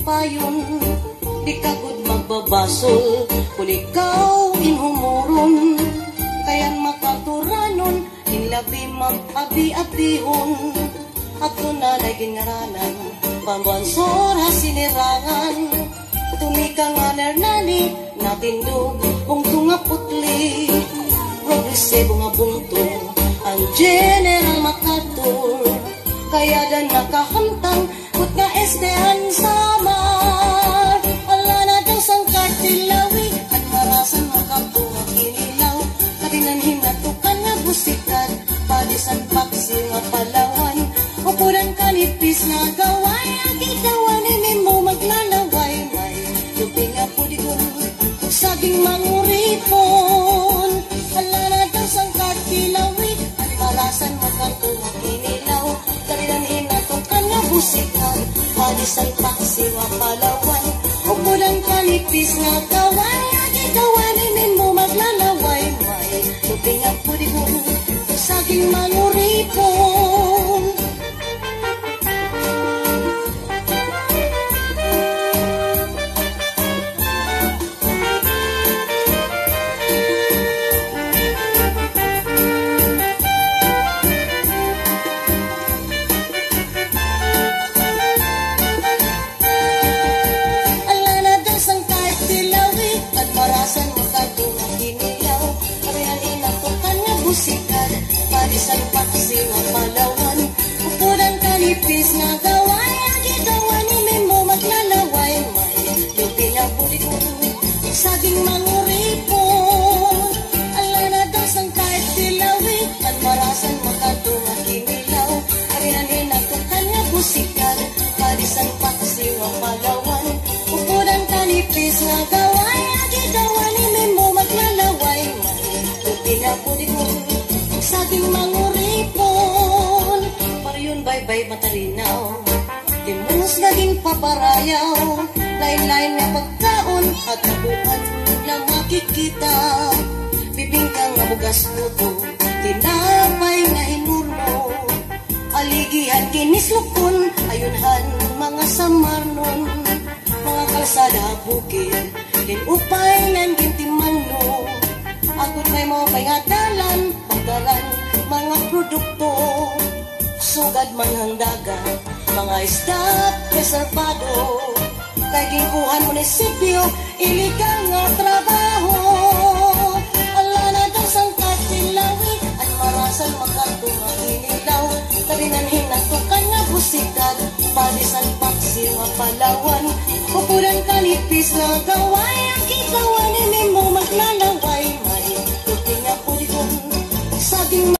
payon. Di ka gud magbabasol kung ikaw inhumuron. Kayan makaturanon inlabi mag-abi-abihon. Ato na nagingaranan pambansora sinirangan. Tumika nga nernani natindog kung tunga putli. Progresibo nga buntong ang General MacArthur. Kaya dan nakahamtang kut nga estehan samar. Ala na daw sang kartilawi at marasan makatunga kinilaw. Katinanhin na tukan nga busikat padisan paksi nga Palawan. Ukuran kanipis na gaway agitawan mo maglalaway may lupi nga po di ko saging manguripon. Ala na daw sang kartilawi at marasan makatunga kinilaw. Katinanhin na tukan nga busikat padisan paksi nga Palawan. Ukuran kanipis na gaway agitawan mo maglalaway may lupi nga po di ko saging manguripon. Padisan paksi nga Palawan. Ukuran kanipis nga gaway agitawan mo maglalaway may lupi nga puli ko saging manguripon. Ala na daw sang kahit tilawi at marasan makatunga kinilaw. Karihanin na tukan nga busikan padisan paksi nga Palawan. Ukuran kanipis nga gaway agitawan mo maglalaway may lupi nga puli ko saging manguripon. Paryon bye-bye matarinaw, timus naging paparayaw. Lain-lain nga pagkaon at nabuhat lang makikita. Bibingkang nga bugas luto, tinapay nga hinurno. Aligihan kinislukon, ayunhan mga samarnon. Mga kalsada bukid, kinupay ng gintimano. Agud may mo pangadalan, pagdaran mga produkto. Sugad man handagan, mga isdat reservado. Kay gingkuhan munisipyo, iligal nga trabaho. Ala na daw sang katilawi, at marasan makatunga inilaw. Karinanhin na tukan nga busikat, padisan paksi nga Palawan. Ukuran kanipis na gaway